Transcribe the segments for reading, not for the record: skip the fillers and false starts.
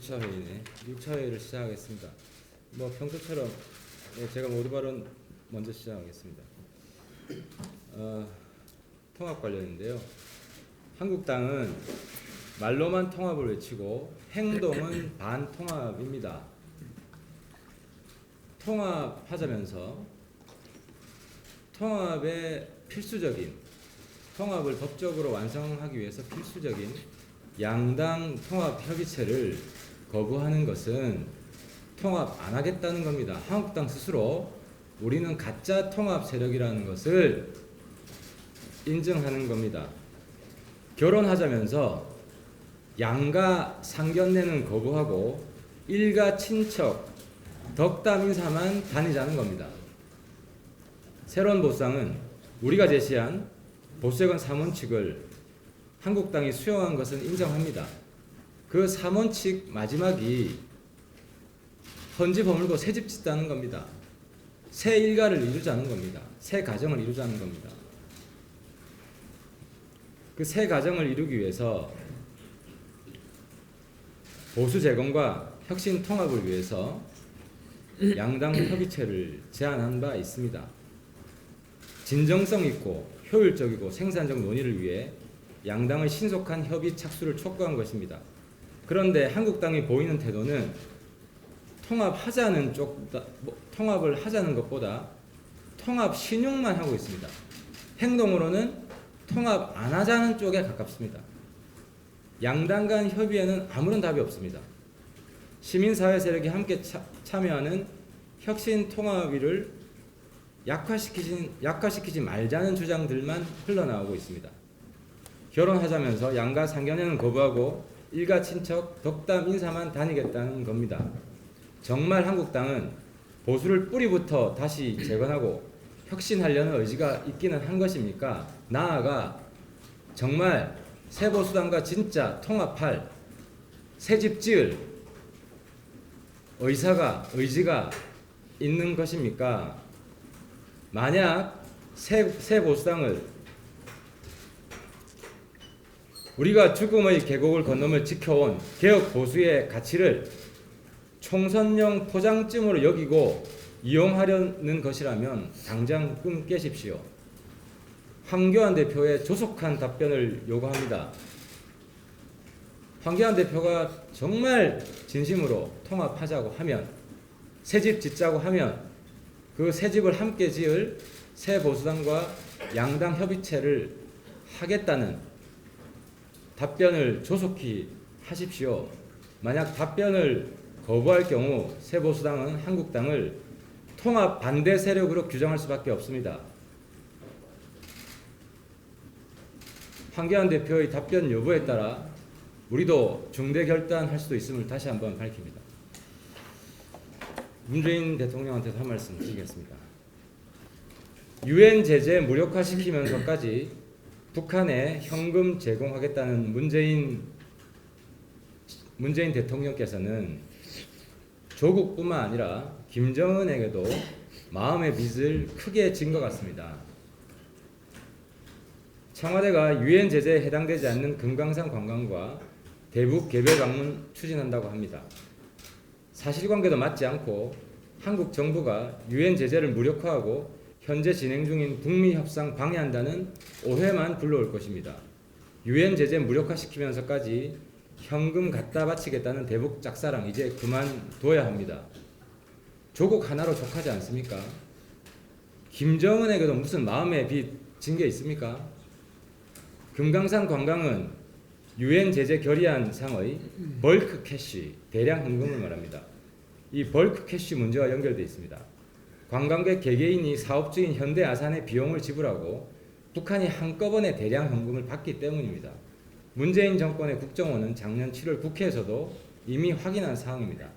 6차 회의네. 6차 회의를 시작하겠습니다. 평소처럼 제가 모두 발언 먼저 시작하겠습니다. 통합 관련인데요. 한국당은 말로만 통합을 외치고 행동은 반통합입니다. 통합하자면서 통합의 필수적인 통합을 법적으로 완성하기 위해서 필수적인 양당 통합 협의체를 거부하는 것은 통합 안 하겠다는 겁니다. 한국당 스스로 우리는 가짜 통합 세력이라는 것을 인정하는 겁니다. 결혼하자면서 양가 상견례는 거부하고 일가 친척 덕담 인사만 다니자는 겁니다. 새로운 보상은 우리가 제시한 보수재건 3원칙을 한국당이 수용한 것은 인정합니다. 그 3원칙 마지막이 헌지 버물고 새집 짓자는 겁니다. 새 일가를 이루자는 겁니다. 새 가정을 이루자는 겁니다. 그 새 가정을 이루기 위해서 보수 재건과 혁신 통합을 위해서 양당 협의체를 제안한 바 있습니다. 진정성 있고 효율적이고 생산적 논의를 위해 양당의 신속한 협의 착수를 촉구한 것입니다. 그런데 한국당이 보이는 태도는 통합을 하자는 것보다 통합 신용만 하고 있습니다. 행동으로는 통합 안 하자는 쪽에 가깝습니다. 양당 간 협의에는 아무런 답이 없습니다. 시민사회 세력이 함께 참여하는 혁신 통합위를 약화시키지 말자는 주장들만 흘러나오고 있습니다. 결혼하자면서 양가 상견례는 거부하고 일가 친척 덕담 인사만 다니겠다는 겁니다. 정말 한국당은 보수를 뿌리부터 다시 재건하고 혁신하려는 의지가 있기는 한 것입니까? 나아가 정말 새보수당과 진짜 통합할 새집 지을 의지가 있는 것입니까? 만약 새보수당을 우리가 죽음의 계곡을 건너며 지켜온 개혁 보수의 가치를 총선용 포장쯤으로 여기고 이용하려는 것이라면 당장 꿈 깨십시오. 황교안 대표의 조속한 답변을 요구합니다. 황교안 대표가 정말 진심으로 통합하자고 하면, 새집 짓자고 하면 그 새집을 함께 지을 새보수당과 양당 협의체를 하겠다는 답변을 조속히 하십시오. 만약 답변을 거부할 경우 새보수당은 한국당을 통합 반대 세력으로 규정할 수밖에 없습니다. 황교안 대표의 답변 여부에 따라 우리도 중대 결단할 수도 있음을 다시 한번 밝힙니다. 문재인 대통령한테도 한 말씀 드리겠습니다. 유엔 제재 무력화시키면서까지 북한에 현금 제공하겠다는 문재인 대통령께서는 조국뿐만 아니라 김정은에게도 마음의 빚을 크게 진 것 같습니다. 청와대가 유엔 제재에 해당되지 않는 금강산 관광과 대북 개별 방문 추진한다고 합니다. 사실관계도 맞지 않고 한국 정부가 유엔 제재를 무력화하고 현재 진행 중인 북미 협상 방해한다는 오해만 불러올 것입니다. 유엔 제재 무력화시키면서까지 현금 갖다 바치겠다는 대북 짝사랑 이제 그만둬야 합니다. 조국 하나로 족하지 않습니까? 김정은에게도 무슨 마음의 빚 진 게 있습니까? 금강산 관광은 유엔 제재 결의안 상의 벌크 캐시, 대량 현금을 말합니다. 이 벌크 캐시 문제와 연결되어 있습니다. 관광객 개개인이 사업주인 현대아산의 비용을 지불하고 북한이 한꺼번에 대량 현금을 받기 때문입니다. 문재인 정권의 국정원은 작년 7월 국회에서도 이미 확인한 사항입니다.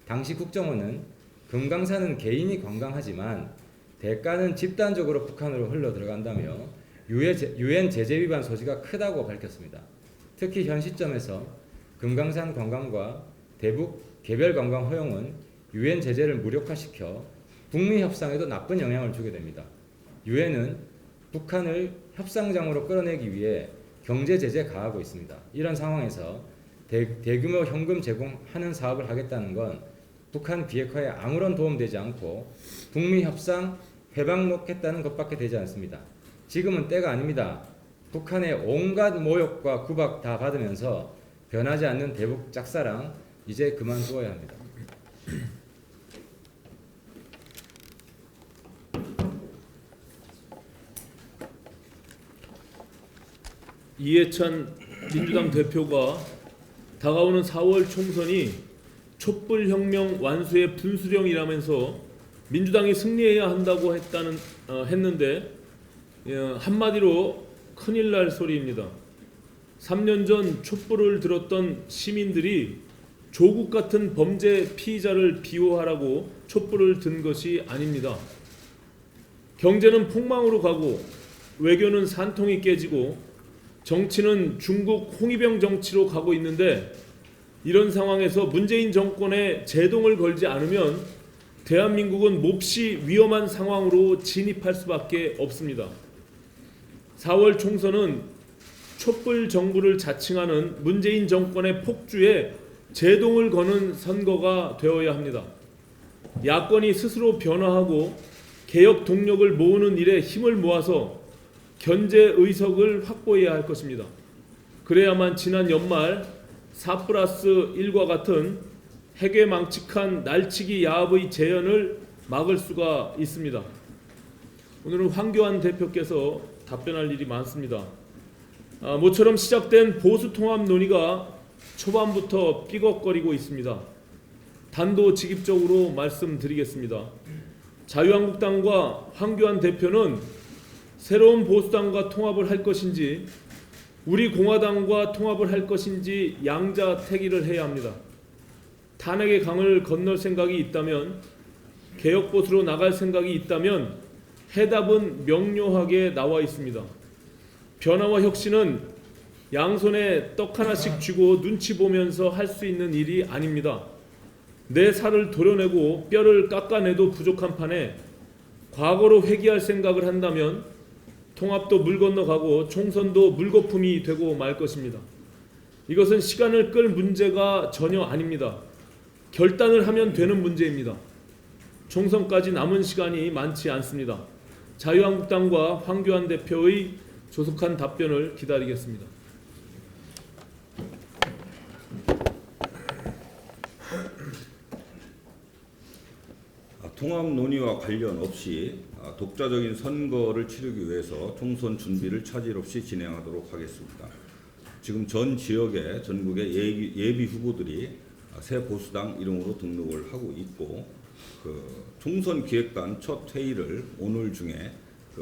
당시 국정원은 금강산은 개인이 관광하지만 대가는 집단적으로 북한으로 흘러들어간다며 유엔 제재 위반 소지가 크다고 밝혔습니다. 특히 현 시점에서 금강산 관광과 대북 개별 관광 허용은 유엔 제재를 무력화시켜 북미 협상에도 나쁜 영향을 주게 됩니다. 유엔은 북한을 협상장으로 끌어내기 위해 경제 제재 가하고 있습니다. 이런 상황에서 대규모 현금 제공하는 사업을 하겠다는 건 북한 비핵화에 아무런 도움되지 않고 북미 협상 회방 놓겠다는 것밖에 되지 않습니다. 지금은 때가 아닙니다. 북한의 온갖 모욕과 구박 다 받으면서 변하지 않는 대북 짝사랑 이제 그만두어야 합니다. 이해찬 민주당 대표가 다가오는 4월 총선이 촛불혁명 완수의 분수령이라면서 민주당이 승리해야 한다고 했는데 한마디로 큰일 날 소리입니다. 3년 전 촛불을 들었던 시민들이 조국 같은 범죄 피의자를 비호하라고 촛불을 든 것이 아닙니다. 경제는 폭망으로 가고 외교는 산통이 깨지고 정치는 중국 홍위병 정치로 가고 있는데 이런 상황에서 문재인 정권에 제동을 걸지 않으면 대한민국은 몹시 위험한 상황으로 진입할 수밖에 없습니다. 4월 총선은 촛불 정부를 자칭하는 문재인 정권의 폭주에 제동을 거는 선거가 되어야 합니다. 야권이 스스로 변화하고 개혁 동력을 모으는 일에 힘을 모아서 견제 의석을 확보해야 할 것입니다. 그래야만 지난 연말 4+1과 같은 해괴망측한 날치기 야합의 재현을 막을 수가 있습니다. 오늘은 황교안 대표께서 답변할 일이 많습니다. 모처럼 시작된 보수통합 논의가 초반부터 삐걱거리고 있습니다. 단도직입적으로 말씀드리겠습니다. 자유한국당과 황교안 대표는 새로운 보수당과 통합을 할 것인지 우리 공화당과 통합을 할 것인지 양자택일을 해야 합니다. 탄핵의 강을 건널 생각이 있다면, 개혁보수로 나갈 생각이 있다면 해답은 명료하게 나와 있습니다. 변화와 혁신은 양손에 떡 하나씩 쥐고 눈치 보면서 할 수 있는 일이 아닙니다. 내 살을 도려내고 뼈를 깎아내도 부족한 판에 과거로 회귀할 생각을 한다면 통합도 물 건너가고 총선도 물거품이 되고 말 것입니다. 이것은 시간을 끌 문제가 전혀 아닙니다. 결단을 하면 되는 문제입니다. 총선까지 남은 시간이 많지 않습니다. 자유한국당과 황교안 대표의 조속한 답변을 기다리겠습니다. 통합 논의와 관련 없이 독자적인 선거를 치르기 위해서 총선 준비를 차질 없이 진행하도록 하겠습니다. 지금 전 지역의 전국의 예비 후보들이 새 보수당 이름으로 등록을 하고 있고, 총선 기획단 첫 회의를 오늘 중에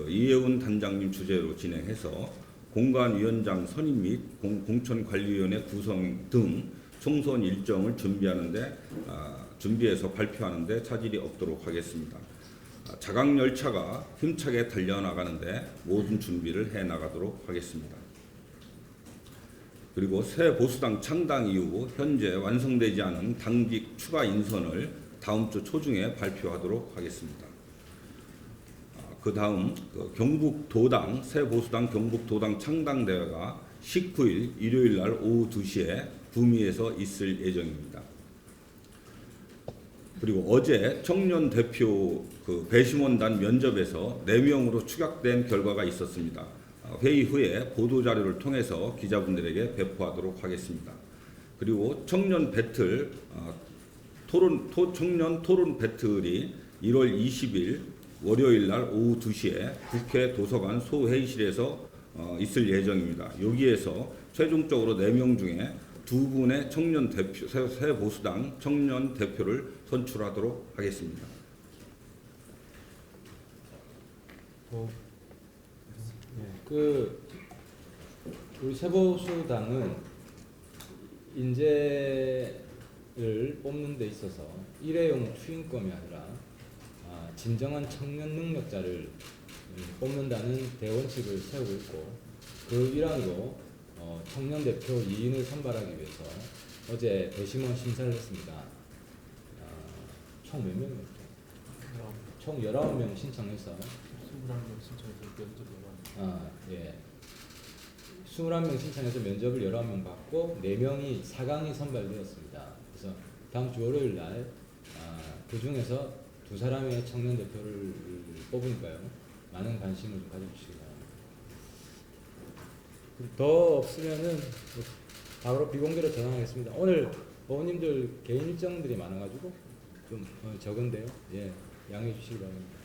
이혜훈 단장님 주재로 진행해서 공관위원장 선임 및 공천관리위원회 구성 등 총선 일정을 준비해서 발표하는데 차질이 없도록 하겠습니다. 자강 열차가 힘차게 달려나가는데 모든 준비를 해나가도록 하겠습니다. 그리고 새 보수당 창당 이후 현재 완성되지 않은 당직 추가 인선을 다음 주 초중에 발표하도록 하겠습니다. 그 다음 경북도당 새 보수당 경북도당 창당대회가 19일 일요일 날 오후 2시에 구미에서 있을 예정입니다. 그리고 어제 청년 대표 배심원단 면접에서 4명으로 추격된 결과가 있었습니다. 회의 후에 보도자료를 통해서 기자분들에게 배포하도록 하겠습니다. 그리고 청년 토론 배틀이 1월 20일 월요일 날 오후 2시에 국회 도서관 소회의실에서 있을 예정입니다. 여기에서 최종적으로 4명 중에 2분의 청년 대표, 새 보수당 청년 대표를 선출하도록 하겠습니다. 우리 새보수당은 인재를 뽑는 데 있어서 일회용 추인검이 아니라 진정한 청년 능력자를 뽑는다는 대원칙을 세우고 있고, 그 일환으로 청년 대표 2인을 선발하기 위해서 어제 배심원 심사를 했습니다. 총 몇 명이었죠? 총 19명 신청해서 21명 신청해서 면접을 예. 21명 신청해서 면접을 11명 받고 4명이 4강이 선발되었습니다. 그래서 다음 주 월요일 날 그 중에서 2사람의 청년 대표를 뽑으니까요. 많은 관심을 좀 가져주시기 바랍니다. 더 없으면은 바로 비공개로 전환하겠습니다. 오늘 어머님들 개인 일정들이 많아가지고 좀 적은데요. 예, 양해해 주시기 바랍니다.